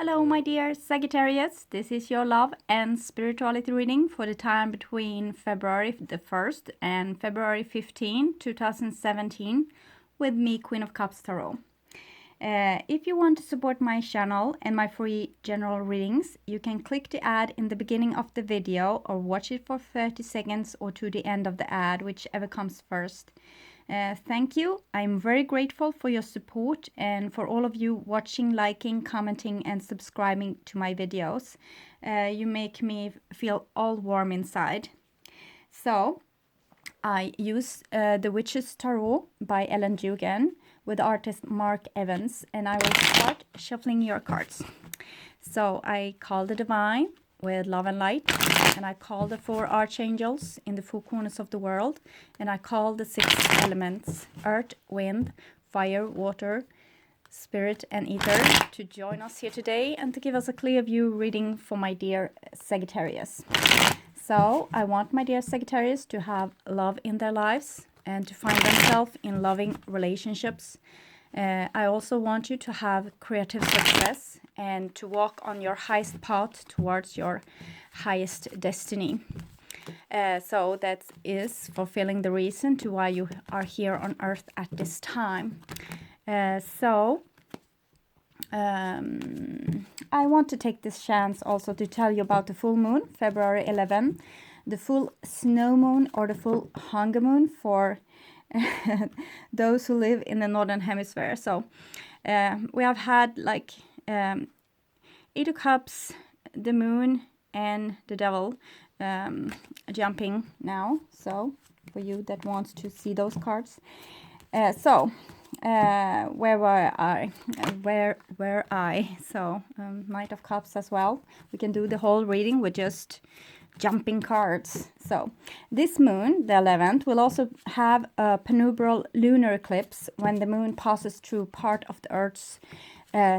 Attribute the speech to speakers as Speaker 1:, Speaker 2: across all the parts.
Speaker 1: Hello, my dear Sagittarius. This is your love and spirituality reading for the time between February the 1st and February 15, 2017 with me, Queen of Cups Tarot. If you want to support my channel and my free general readings, you can click the ad in the beginning of the video or watch it for 30 seconds or to the end of the ad, whichever comes first. Thank you. I'm very grateful for your support and for all of you watching, liking, commenting and subscribing to my videos. You make me feel all warm inside. So, I use The Witch's Tarot by Ellen Dugan with artist Mark Evans, and I will start shuffling your cards. So I call the Divine with love and light, and I call the 4 archangels in the 4 corners of the world, and I call the 6 elements, earth, wind, fire, water, spirit and ether, to join us here today and to give us a clear view reading for my dear Sagittarius. So I want my dear Sagittarius to have love in their lives and to find themselves in loving relationships. I also want you to have creative success and to walk on your highest path towards your highest destiny. So that is fulfilling the reason to why you are here on earth at this time. I want to take this chance also to tell you about the full moon, February 11, the full snow moon or the full hunger moon for those who live in the northern hemisphere. So we have had like 8 of Cups, the moon and the devil jumping now. So for you that wants to see those cards. Where were I? So Knight of Cups as well. We can do the whole reading with just jumping cards. So this moon, the 11th, will also have a penumbral lunar eclipse when the moon passes through part of the Earth's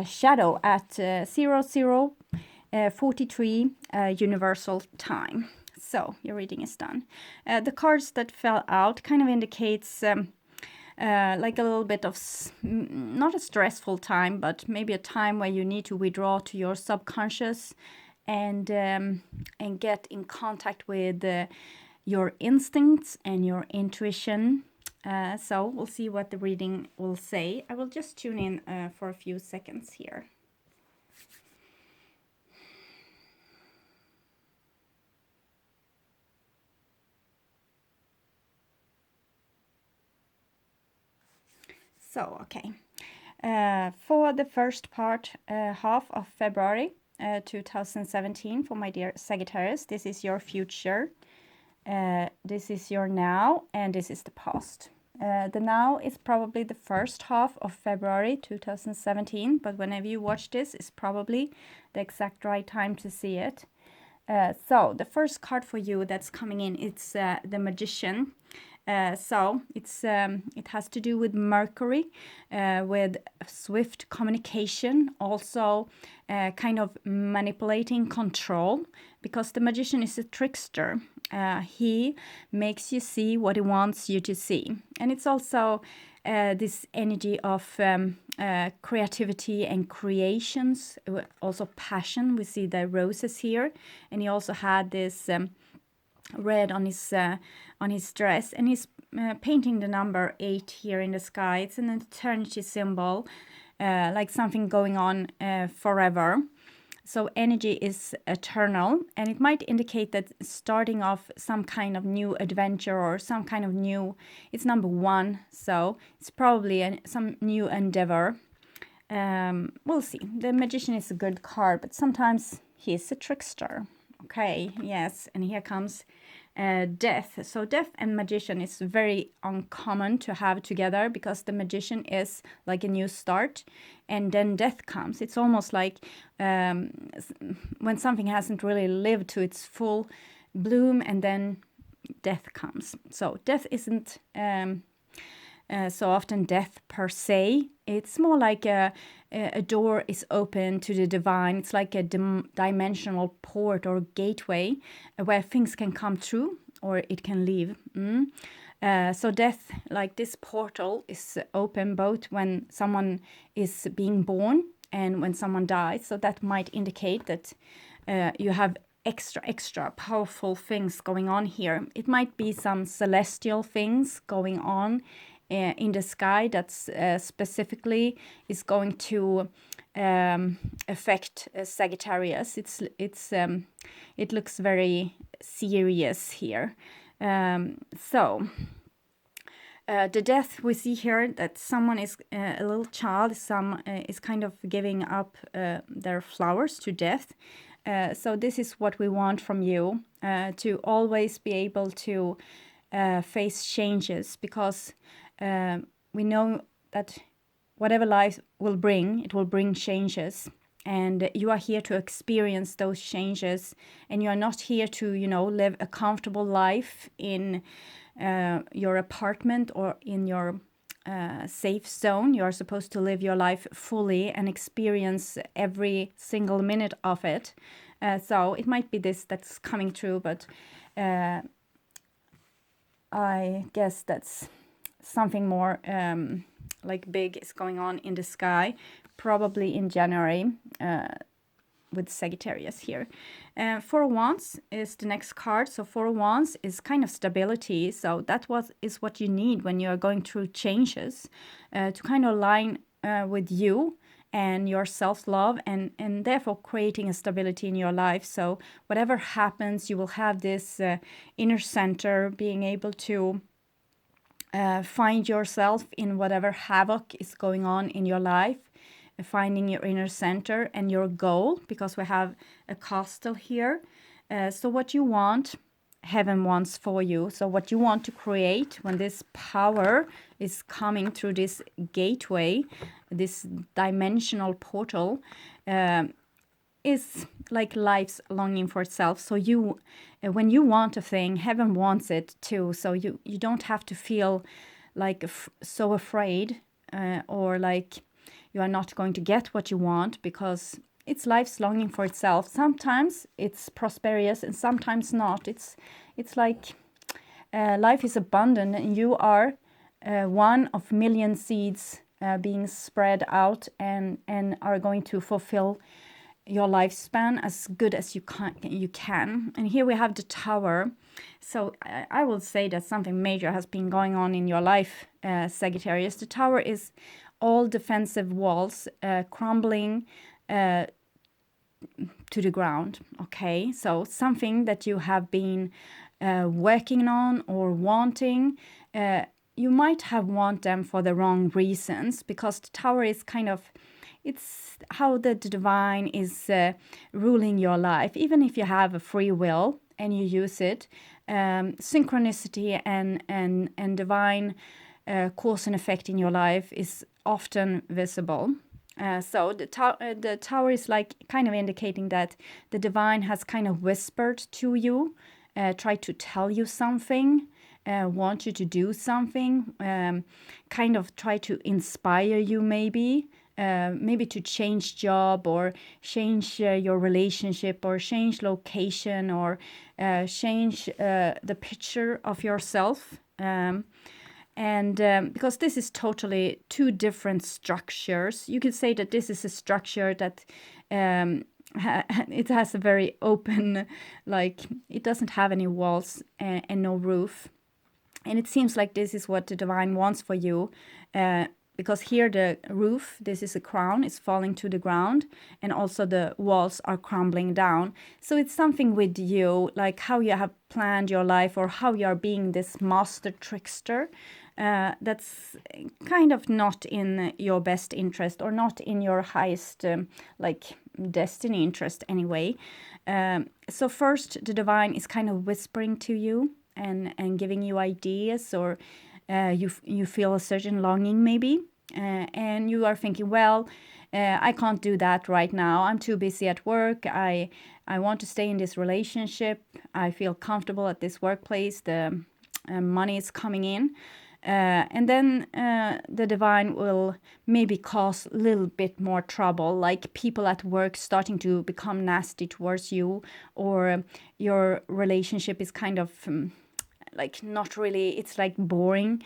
Speaker 1: shadow at 00:43 universal time. So your reading is done. The cards that fell out kind of indicates like a little bit of, not a stressful time, but maybe a time where you need to withdraw to your subconscious and get in contact with your instincts and your intuition. So we'll see what the reading will say. I will just tune in for a few seconds here. So, okay. For the first part, half of February 2017, for my dear Sagittarius, this is your future, this is your now, and this is the past. The now is probably the first half of February 2017, but whenever you watch this, it's probably the exact right time to see it. So the first card for you that's coming in, it's the Magician. So it has to do with Mercury, with swift communication, also kind of manipulating control, because the Magician is a trickster. He makes you see what he wants you to see. And it's also this energy of creativity and creations, also passion. We see the roses here, and he also had this red on his dress, and he's painting the number 8 here in the sky. It's an eternity symbol, like something going on forever. So energy is eternal, and it might indicate that starting off some kind of new adventure or some kind of new, it's number 1, so it's probably some new endeavor. We'll see. The Magician is a good card, but sometimes he's a trickster. Okay, yes, and here comes death. So death and Magician is very uncommon to have together, because the Magician is like a new start and then death comes. It's almost like when something hasn't really lived to its full bloom and then death comes. So death isn't so often death per se. It's more like a door is open to the divine. It's like a dimensional port or gateway where things can come through or it can leave. So death, like this portal, is open both when someone is being born and when someone dies. So that might indicate that you have extra powerful things going on here. It might be some celestial things going on in the sky that's specifically is going to affect Sagittarius. It looks very serious here. So the death we see here, that someone is a little child, is kind of giving up their flowers to death. So this is what we want from you, to always be able to face changes, because we know that whatever life will bring, it will bring changes. And you are here to experience those changes. And you are not here to, live a comfortable life in your apartment or in your safe zone. You are supposed to live your life fully and experience every single minute of it. So it might be this that's coming true, but I guess that's something more like big is going on in the sky, probably in January, with Sagittarius here. Four of Wands is the next card. So Four of Wands is kind of stability. So that is what you need when you are going through changes, to kind of align with you and your self-love, and therefore creating a stability in your life. So whatever happens, you will have this inner center, being able to find yourself in whatever havoc is going on in your life, finding your inner center and your goal, because we have a castle here. So what you want, heaven wants for you. So what you want to create when this power is coming through this gateway, this dimensional portal, is like life's longing for itself. So you, when you want a thing, heaven wants it too. So you don't have to feel like so afraid, or like you are not going to get what you want, because it's life's longing for itself. Sometimes it's prosperous and sometimes not. It's like life is abundant, and you are one of million seeds being spread out, and are going to fulfill your lifespan as good as you can. And here we have the Tower. So I will say that something major has been going on in your life, Sagittarius. The Tower is all defensive walls crumbling to the ground. Okay, so something that you have been working on or wanting, you might have want them for the wrong reasons, because the Tower is kind of, it's how the divine is ruling your life. Even if you have a free will and you use it, synchronicity and divine cause and effect in your life is often visible. So the Tower is like kind of indicating that the divine has kind of whispered to you, tried to tell you something, want you to do something, kind of try to inspire you, maybe to change job, or change your relationship, or change location, or change the picture of yourself. And because this is totally two different structures, you could say that this is a structure that it has a very open, like it doesn't have any walls and no roof. And it seems like this is what the divine wants for you, because here the roof, this is a crown, is falling to the ground, and also the walls are crumbling down. So it's something with you, like how you have planned your life, or how you are being this master trickster, that's kind of not in your best interest, or not in your highest like destiny interest anyway. So first, the divine is kind of whispering to you and giving you ideas, or you feel a certain longing maybe, and you are thinking, well, I can't do that right now. I'm too busy at work. I want to stay in this relationship. I feel comfortable at this workplace. The money is coming in. And then the divine will maybe cause a little bit more trouble, like people at work starting to become nasty towards you, or your relationship is kind of like not really, it's like boring.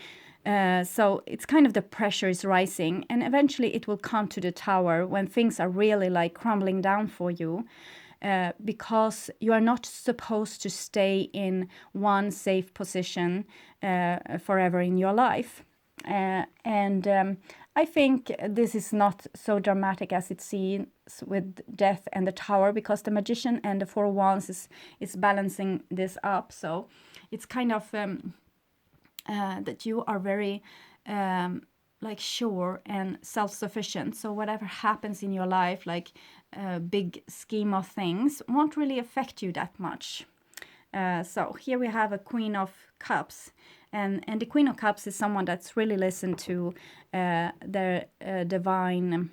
Speaker 1: So it's kind of the pressure is rising, and eventually it will come to the tower when things are really like crumbling down for you, because you are not supposed to stay in one safe position forever in your life. And I think this is not so dramatic as it seems with death and the tower, because the magician and the four wands is balancing this up. So it's kind of that you are very like sure and self-sufficient. So whatever happens in your life, like a big scheme of things, won't really affect you that much. So here we have a Queen of Cups. And the Queen of Cups is someone that's really listened to their divine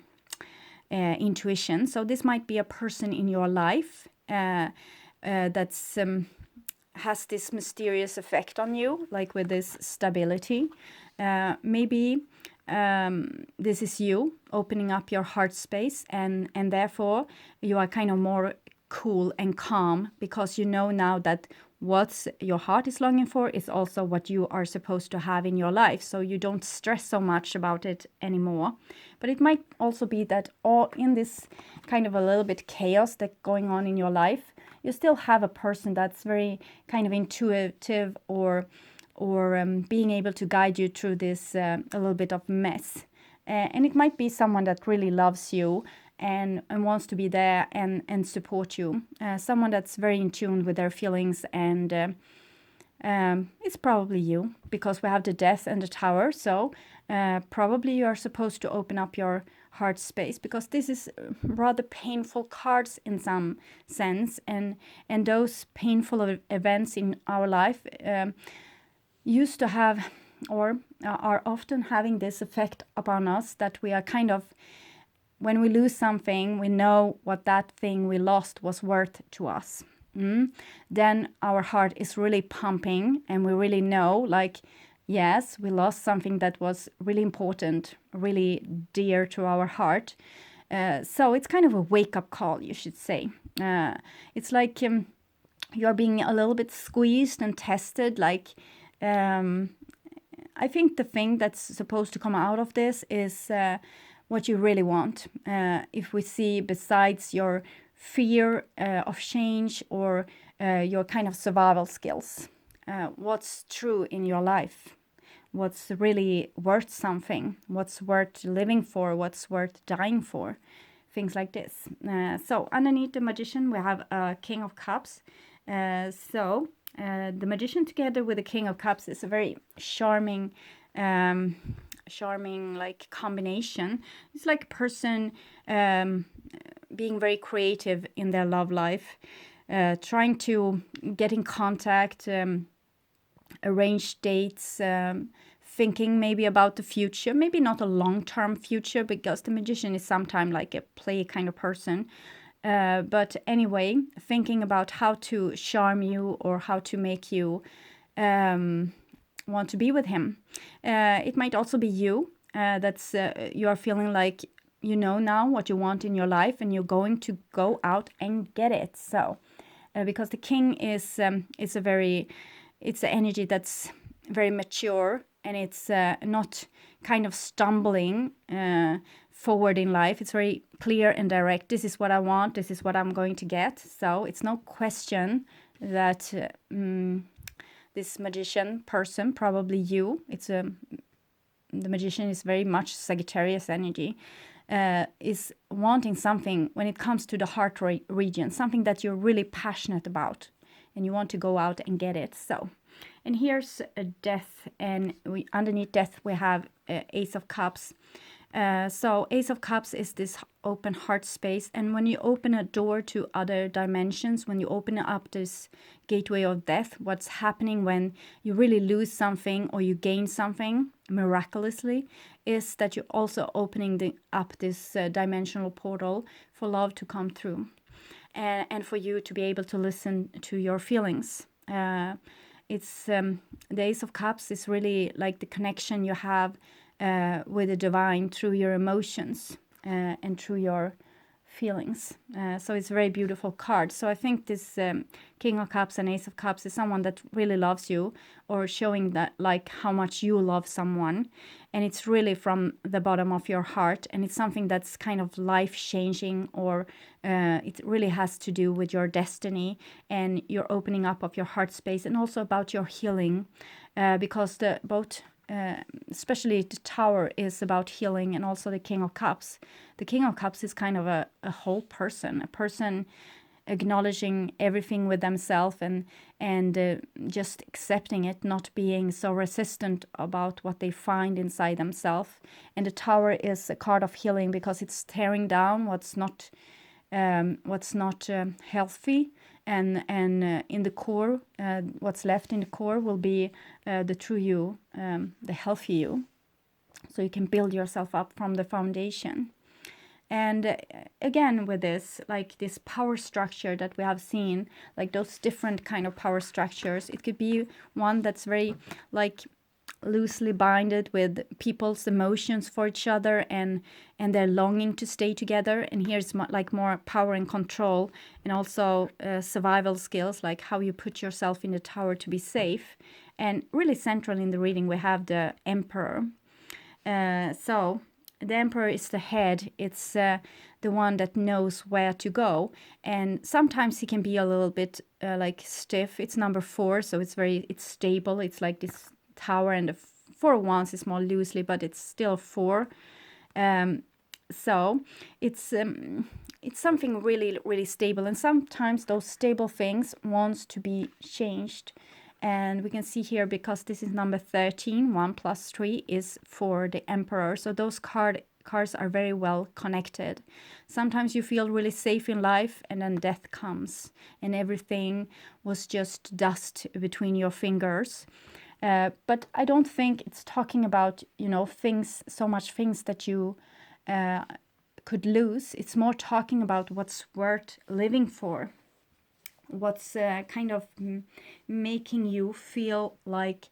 Speaker 1: intuition. So this might be a person in your life that's has this mysterious effect on you, like with this stability. Maybe this is you opening up your heart space, and therefore you are kind of more cool and calm, because you know now that what your heart is longing for is also what you are supposed to have in your life. So you don't stress so much about it anymore. But it might also be that all in this kind of a little bit chaos that's going on in your life, you still have a person that's very kind of intuitive, or being able to guide you through this a little bit of mess. And it might be someone that really loves you and wants to be there and support you. Someone that's very in tune with their feelings, and it's probably you, because we have the death and the tower. So probably you are supposed to open up your heart space, because this is rather painful cards in some sense, and those painful events in our life used to have, or are often having this effect upon us, that we are kind of, when we lose something, we know what that thing we lost was worth to us. Then our heart is really pumping, and we really know, like, yes, we lost something that was really important, really dear to our heart. So it's kind of a wake-up call, you should say. It's like you're being a little bit squeezed and tested. Like, I think the thing that's supposed to come out of this is what you really want. If we see, besides your fear of change, or your kind of survival skills, what's true in your life, what's really worth something, what's worth living for, what's worth dying for, things like this. So underneath the Magician, we have a King of Cups. So the Magician together with the King of Cups is a very charming like combination. It's like a person being very creative in their love life, trying to get in contact, arrange dates, thinking maybe about the future, maybe not a long-term future, because the Magician is sometimes like a play kind of person. But anyway, thinking about how to charm you, or how to make you want to be with him. It might also be you, that's you are feeling like you know now what you want in your life, and you're going to go out and get it. So because the King is it's an energy that's very mature, and it's not kind of stumbling forward in life. It's very clear and direct. This is what I want. This is what I'm going to get. So it's no question that this Magician person, probably you, the Magician is very much Sagittarius energy, is wanting something when it comes to the heart region, something that you're really passionate about, and you want to go out and get it. So, and here's a Death, and underneath Death we have Ace of Cups. So Ace of Cups is this open heart space, and when you open a door to other dimensions, when you open up this gateway of death, what's happening when you really lose something or you gain something miraculously is that you're also opening up this dimensional portal for love to come through, and for you to be able to listen to your feelings. It's the Ace of Cups is really like the connection you have with the divine through your emotions and through your feelings. So it's a very beautiful card. So I think this King of Cups and Ace of Cups is someone that really loves you, or showing that like how much you love someone. And it's really from the bottom of your heart. And it's something that's kind of life-changing, or it really has to do with your destiny and your opening up of your heart space, and also about your healing. Because especially the Tower is about healing, and also the King of Cups. The King of Cups is kind of a whole person, a person acknowledging everything with themselves, and just accepting it, not being so resistant about what they find inside themselves. And the Tower is a card of healing, because it's tearing down what's not healthy, and in the core, what's left in the core will be the true you, the healthy you, so you can build yourself up from the foundation. And again, with this, like this power structure that we have seen, like those different kind of power structures, it could be one that's very like loosely binded with people's emotions for each other, and their longing to stay together. And here's like more power and control, and also survival skills, like how you put yourself in the Tower to be safe. And really central in the reading, we have the Emperor. So the Emperor is the head. It's the one that knows where to go. And sometimes he can be a little bit like stiff. It's number 4, so it's stable. It's like this Tower, and the 4 of Wands is more loosely, but it's still 4. So it's something really, really stable. And sometimes those stable things wants to be changed. And we can see here, because this is number 13, 1 plus 3 is for the Emperor. So those cards are very well connected. Sometimes you feel really safe in life, and then death comes, and everything was just dust between your fingers. But I don't think it's talking about, so much things that you could lose. It's more talking about what's worth living for. What's kind of making you feel like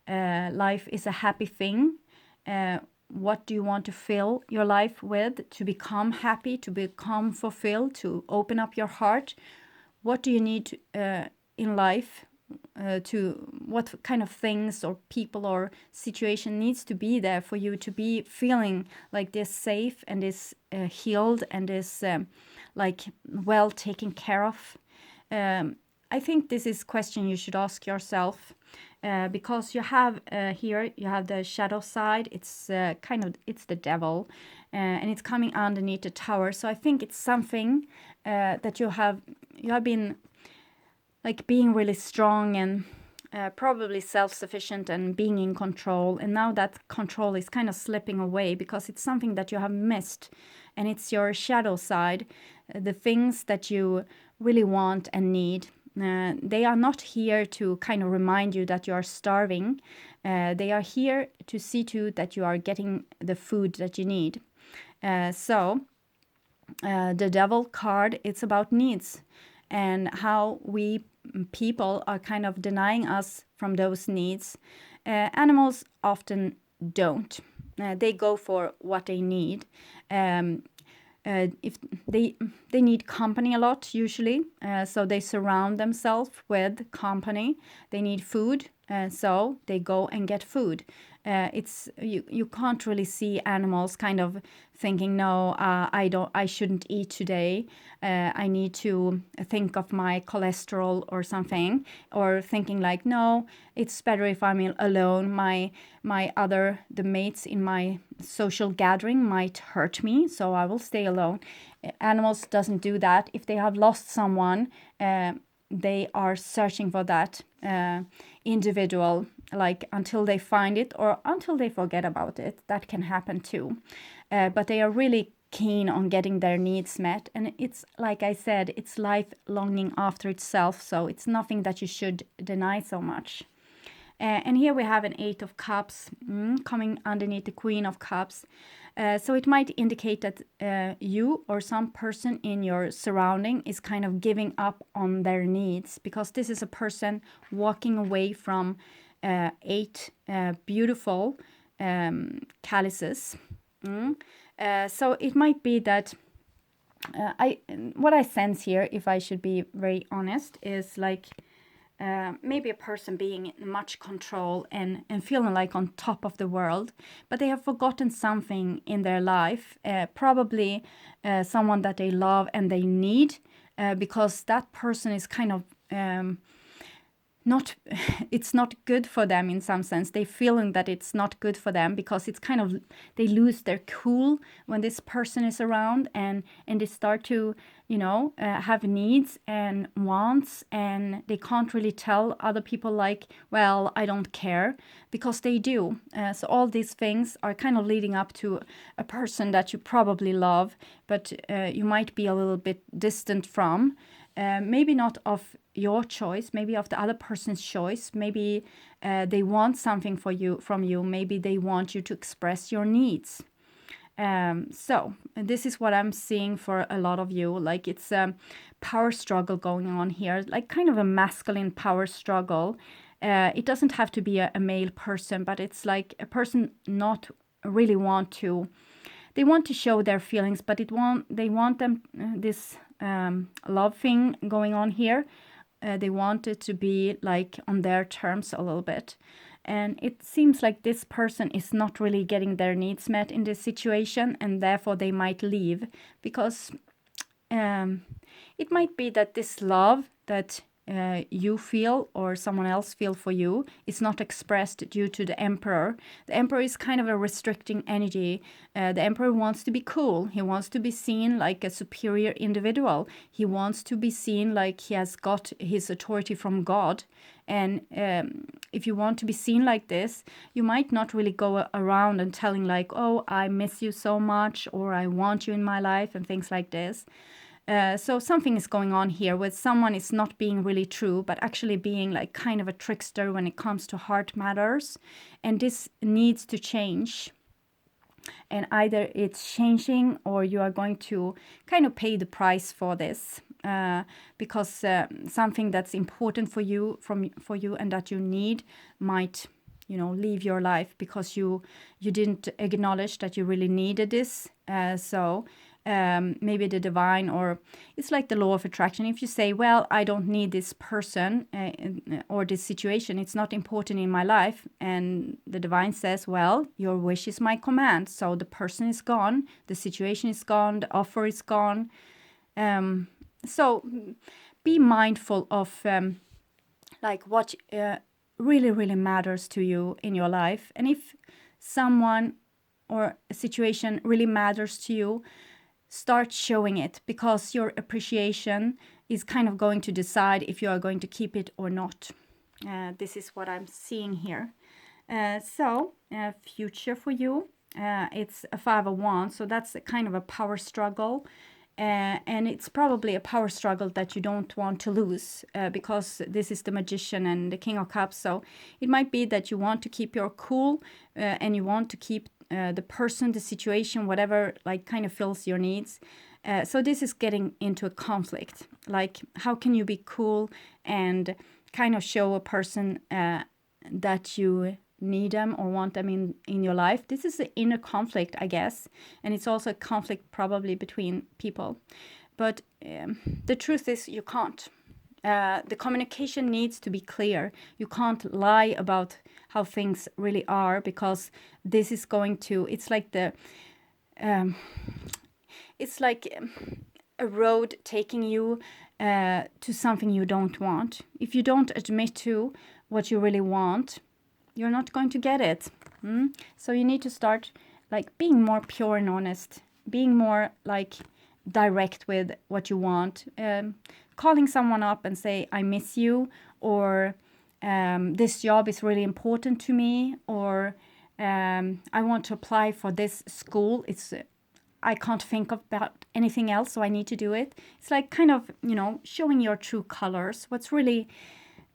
Speaker 1: life is a happy thing. What do you want to fill your life with to become happy, to become fulfilled, to open up your heart? What do you need in life? What kind of things or people or situation needs to be there for you to be feeling like this safe, and this healed, and this like well taken care of? I think this is a question you should ask yourself, because you have here, you have the shadow side. It's it's the devil, and it's coming underneath the Tower. So I think it's something that you have been like being really strong, and probably self-sufficient, and being in control. And now that control is kind of slipping away, because it's something that you have missed, and it's your shadow side, the things that you really want and need. They are not here to kind of remind you that you are starving. They are here to see to that you are getting the food that you need. So the Devil card, it's about needs, and how we people are kind of denying us from those needs. Animals often don't. They go for what they need. If they need company a lot, usually, so they surround themselves with company. They need food, so they go and get food. It's you can't really see animals kind of thinking, no, I shouldn't eat today. I need to think of my cholesterol or something, or thinking like, no, it's better if I'm alone. The mates in my social gathering might hurt me, so I will stay alone. Animals doesn't do that. If they have lost someone, they are searching for that individual, like until they find it, or until they forget about it. That can happen too. But they are really keen on getting their needs met. And it's, like I said, it's life longing after itself. So it's nothing that you should deny so much. And here we have an 8 of Cups coming underneath the Queen of Cups. So it might indicate that you or some person in your surrounding is kind of giving up on their needs, because this is a person walking away from 8 beautiful chalices. So it might be that what I sense here, if I should be very honest, is like maybe a person being in much control and feeling like on top of the world, but they have forgotten something in their life, probably someone that they love and they need, because that person is kind of not it's not good for them in some sense. They feeling that it's not good for them because it's kind of, they lose their cool when this person is around, and they start to, you know, have needs and wants, and they can't really tell other people like, well, I don't care, because they do. So all these things are kind of leading up to a person that you probably love, but you might be a little bit distant from. Maybe not of your choice, maybe of the other person's choice. Maybe they want something from you. Maybe they want you to express your needs. So this is what I'm seeing for a lot of you. Like, it's a power struggle going on here, like kind of a masculine power struggle. It doesn't have to be a male person, but it's like a person not really want to. They want to show their feelings, but they want them this love thing going on here. They want it to be like on their terms a little bit. And it seems like this person is not really getting their needs met in this situation, and therefore they might leave, because it might be that this love that you feel or someone else feel for you is not expressed due to the emperor. The emperor is kind of a restricting energy. The emperor wants to be cool. He wants to be seen like a superior individual. He wants to be seen like he has got his authority from God. And if you want to be seen like this, you might not really go around and telling like, oh, I miss you so much, or I want you in my life, and things like this. So something is going on here with someone is not being really true, but actually being like kind of a trickster when it comes to heart matters. And this needs to change. And either it's changing, or you are going to kind of pay the price for this, because something that's important for you, for you, and that you need might, you know, leave your life because you didn't acknowledge that you really needed this. So maybe the divine, or it's like the law of attraction. If you say, well, I don't need this person or this situation, it's not important in my life, and the divine says, well, your wish is my command. So the person is gone, the situation is gone, the offer is gone. So be mindful of like what really, really matters to you in your life. And if someone or a situation really matters to you, start showing it, because your appreciation is kind of going to decide if you are going to keep it or not. This is what I'm seeing here. So future for you, it's a 5 of Wands, so that's a kind of a power struggle. And it's probably a power struggle that you don't want to lose, because this is the Magician and the King of Cups. So it might be that you want to keep your cool, and you want to keep the person, the situation, whatever, like kind of fills your needs. So this is getting into a conflict. Like, how can you be cool and kind of show a person that you need them or want them in your life? This is an inner conflict, I guess. And it's also a conflict probably between people. But the truth is, you can't. The communication needs to be clear. You can't lie about how things really are, because this is going to, it's like a road taking you to something you don't want. If you don't admit to what you really want, you're not going to get it. So you need to start like being more pure and honest, being more like direct with what you want, calling someone up and say, I miss you, or this job is really important to me, or I want to apply for this school. I can't think about anything else, so I need to do it. It's like kind of, you know, showing your true colors, what's really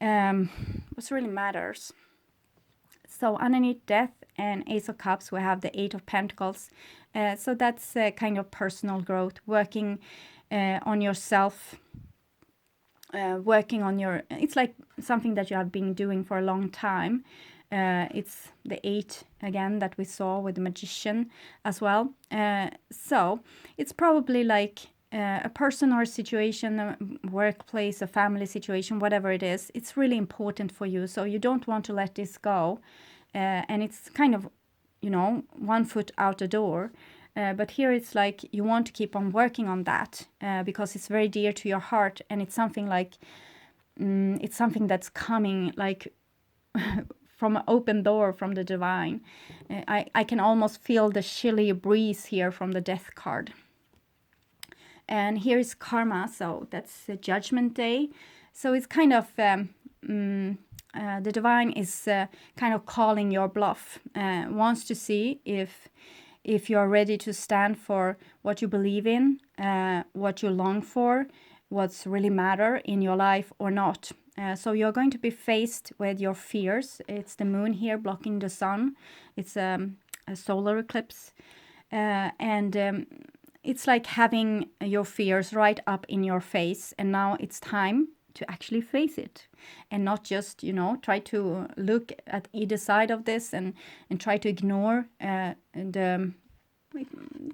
Speaker 1: matters. So underneath Death and Ace of Cups, we have the 8 of Pentacles. So that's kind of personal growth, working on yourself, working on your, it's like something that you have been doing for a long time. It's the 8 again that we saw with the Magician as well. So it's probably like a person or a situation, a workplace, a family situation, whatever it is, it's really important for you. So you don't want to let this go. And it's kind of, you know, one foot out the door. But here it's like you want to keep on working on that because it's very dear to your heart. And it's something like, it's something that's coming like from an open door from the divine. I can almost feel the chilly breeze here from the death card. And here is karma, so that's the judgment day. So it's kind of, the divine is kind of calling your bluff, wants to see if you're ready to stand for what you believe in, what you long for, what's really matter in your life or not. So you're going to be faced with your fears. It's the moon here blocking the sun. It's a solar eclipse. And it's like having your fears right up in your face. And now it's time to actually face it and not just, you know, try to look at either side of this and try to ignore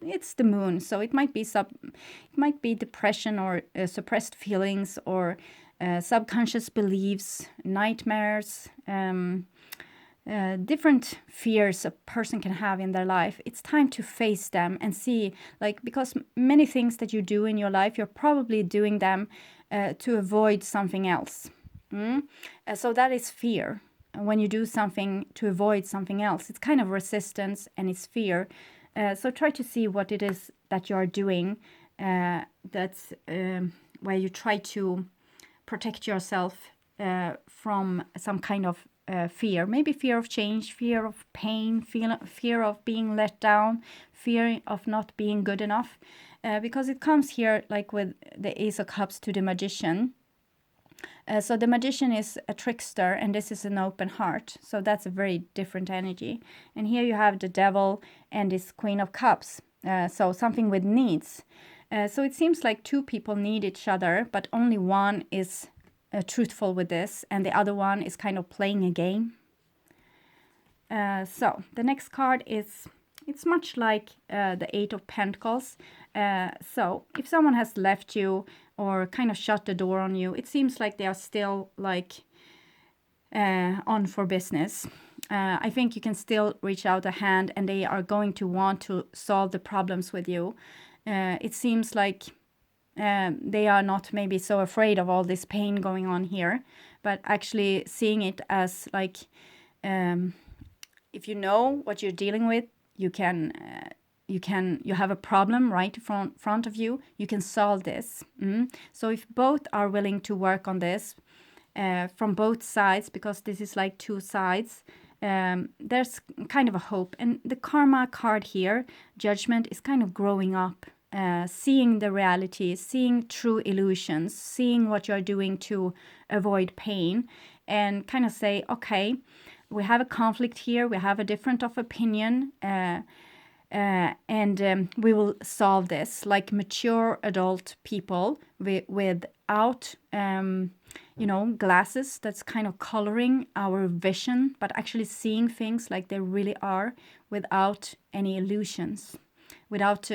Speaker 1: it's the moon, so it might be depression or suppressed feelings or subconscious beliefs, nightmares, different fears a person can have in their life. It's time to face them and see, like, because many things that you do in your life, you're probably doing them to avoid something else. So that is fear. When you do something to avoid something else, it's kind of resistance and it's fear. So try to see what it is that you are doing that's where you try to protect yourself from some kind of fear. Maybe fear of change, fear of pain, fear of being let down, fear of not being good enough. Because it comes here like with the Ace of Cups to the Magician. So the Magician is a trickster and this is an open heart. So that's a very different energy. And here you have the Devil and this Queen of Cups. So something with needs. So it seems like two people need each other, but only one is truthful with this and the other one is kind of playing a game. So the next card is, it's much like the Eight of Pentacles. So if someone has left you or kind of shut the door on you, it seems like they are still like on for business. I think you can still reach out a hand and they are going to want to solve the problems with you. It seems like they are not maybe so afraid of all this pain going on here, but actually seeing it as like, if you know what you're dealing with, you have a problem right in front of you, you can solve this. So if both are willing to work on this from both sides, because this is like two sides, there's kind of a hope. And the karma card here, judgment, is kind of growing up, seeing the reality, seeing true illusions, seeing what you're doing to avoid pain, and kind of say, okay, we have a conflict here, we have a different of opinion, and we will solve this like mature adult people without, glasses that's kind of coloring our vision, but actually seeing things like they really are without any illusions, without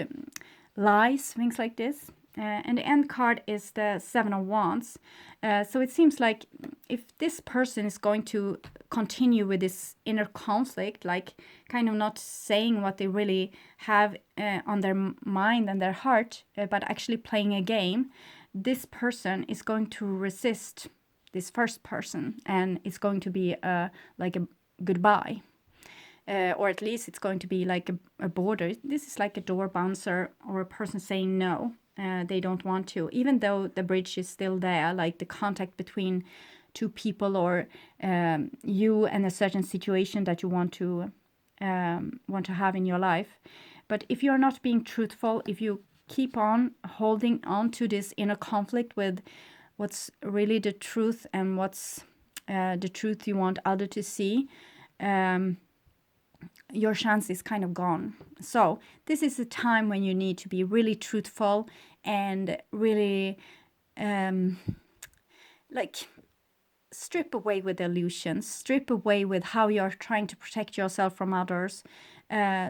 Speaker 1: lies, things like this. And the end card is the Seven of Wands. So it seems like if this person is going to continue with this inner conflict, like kind of not saying what they really have on their mind and their heart, but actually playing a game, this person is going to resist this first person and it's going to be like a goodbye. Or at least it's going to be like a border. This is like a door bouncer or a person saying no. They don't want to, even though the bridge is still there, like the contact between two people or you and a certain situation that you want to have in your life. But if you're not being truthful, if you keep on holding on to this inner conflict with what's really the truth and what's the truth you want others to see, your chance is kind of gone. So this is a time when you need to be really truthful and really like strip away with illusions, strip away with how you're trying to protect yourself from others.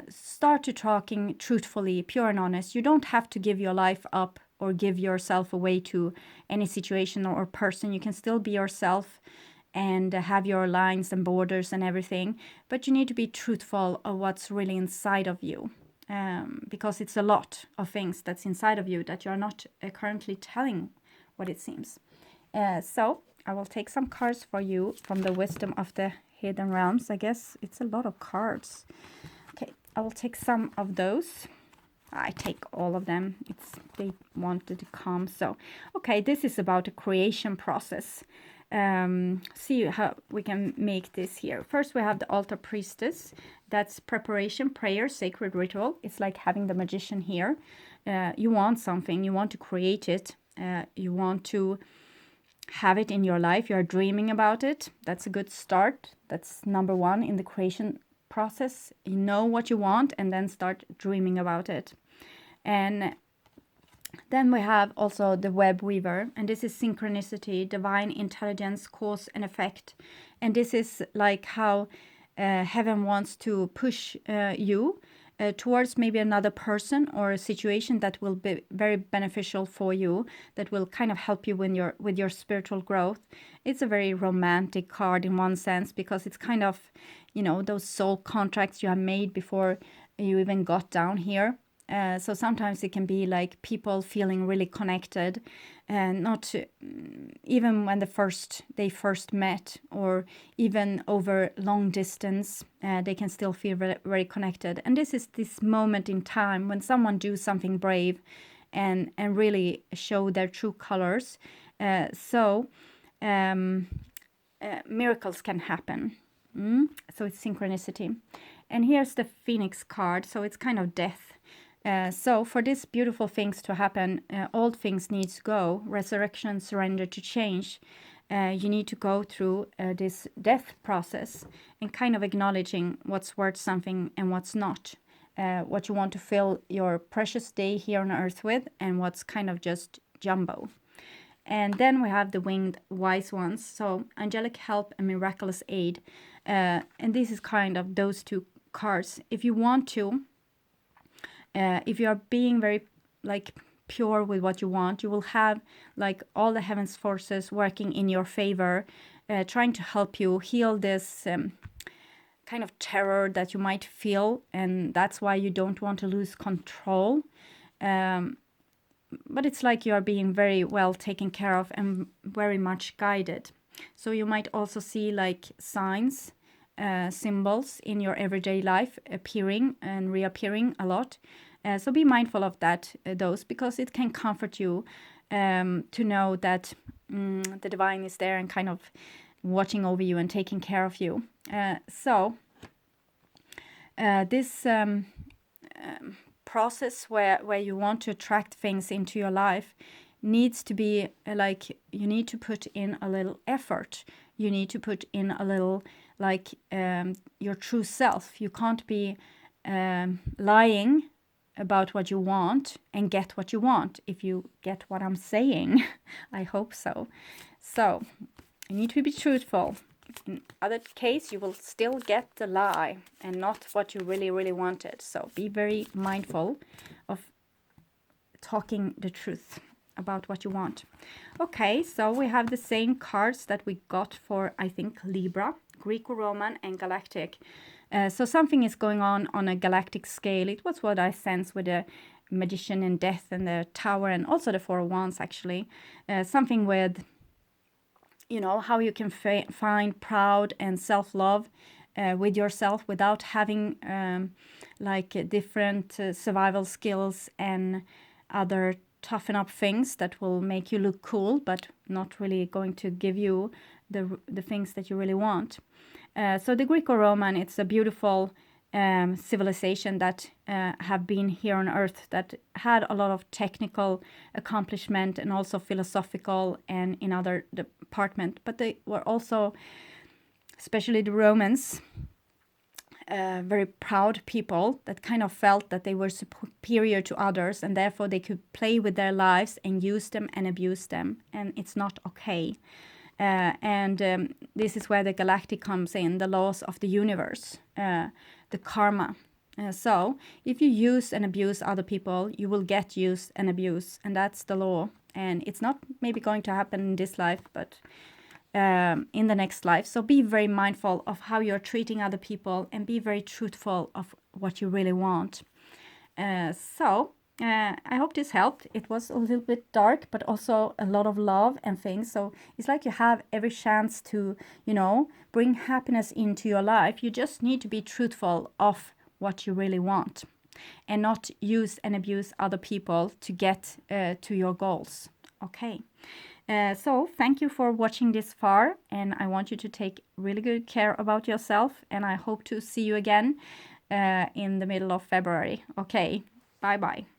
Speaker 1: Start to talking truthfully, pure and honest. You don't have to give your life up or give yourself away to any situation or person. You can still be yourself and have your lines and borders and everything, but you need to be truthful of what's really inside of you, because it's a lot of things that's inside of you that you're not currently telling what it seems. So I will take some cards for you from the wisdom of the hidden realms. I guess it's a lot of cards. Okay, I will take some of those. I take all of them. They wanted to come. So, okay, this is about a creation process. See how we can make this here. First, we have the altar priestess. That's preparation, prayer, sacred ritual. It's like having the magician here. You want something. You want to create it. You want to have it in your life. You're dreaming about it. That's a good start. That's number one in the creation process. You know what you want and then start dreaming about it. And then we have also the web weaver, and this is synchronicity, divine intelligence, cause and effect. And this is like how heaven wants to push you towards maybe another person or a situation that will be very beneficial for you, that will kind of help you with your spiritual growth. It's a very romantic card in one sense, because it's kind of, you know, those soul contracts you have made before you even got down here. So sometimes it can be like people feeling really connected, and not even when they first met, or even over long distance, they can still feel very, very connected. And this is this moment in time when someone do something brave and really show their true colors. Miracles can happen. So it's synchronicity. And here's the Phoenix card. So it's kind of death. So for these beautiful things to happen, old things need to go. Resurrection, surrender to change. You need to go through this death process and kind of acknowledging what's worth something and what's not. What you want to fill your precious day here on earth with, and what's kind of just jumbo. And then we have the winged wise ones. So angelic help and miraculous aid. And this is kind of those two cards. If you want to, if you are being very like pure with what you want, you will have like all the heavens forces working in your favor, trying to help you heal this kind of terror that you might feel, and that's why you don't want to lose control. But it's like you are being very well taken care of and very much guided. So you might also see like signs, symbols in your everyday life appearing and reappearing a lot. So be mindful of that, those, because it can comfort you to know that the divine is there and kind of watching over you and taking care of you. This process where you want to attract things into your life needs to be like, you need to put in a little effort. You need to put in a little like your true self. You can't be lying about what you want and get what you want, if you get what I'm saying. I hope so. So you need to be truthful. In other case, you will still get the lie and not what you really, really wanted. So be very mindful of talking the truth about what you want. Okay, so we have the same cards that we got for, I think, Libra, Greco-Roman and Galactic. So something is going on a galactic scale. It was what I sensed with the Magician and Death and the Tower, and also the Four of Wands, actually. Something with, you know, how you can find proud and self-love with yourself without having like different survival skills and other toughen up things that will make you look cool, but not really going to give you the things that you really want. So the Greco-Roman, it's a beautiful civilization that have been here on Earth, that had a lot of technical accomplishment and also philosophical and in other department. But they were also, especially the Romans, very proud people that kind of felt that they were superior to others, and therefore they could play with their lives and use them and abuse them, and it's not okay. This is where the galactic comes in, the laws of the universe, the karma. So if you use and abuse other people, you will get used and abused, and that's the law. And it's not maybe going to happen in this life, but in the next life. So be very mindful of how you're treating other people, and be very truthful of what you really want. I hope this helped. It was a little bit dark, but also a lot of love and things. So it's like you have every chance to, bring happiness into your life. You just need to be truthful of what you really want, and not use and abuse other people to get to your goals. Okay. So thank you for watching this far, and I want you to take really good care about yourself, and I hope to see you again in the middle of February. Okay. Bye-bye.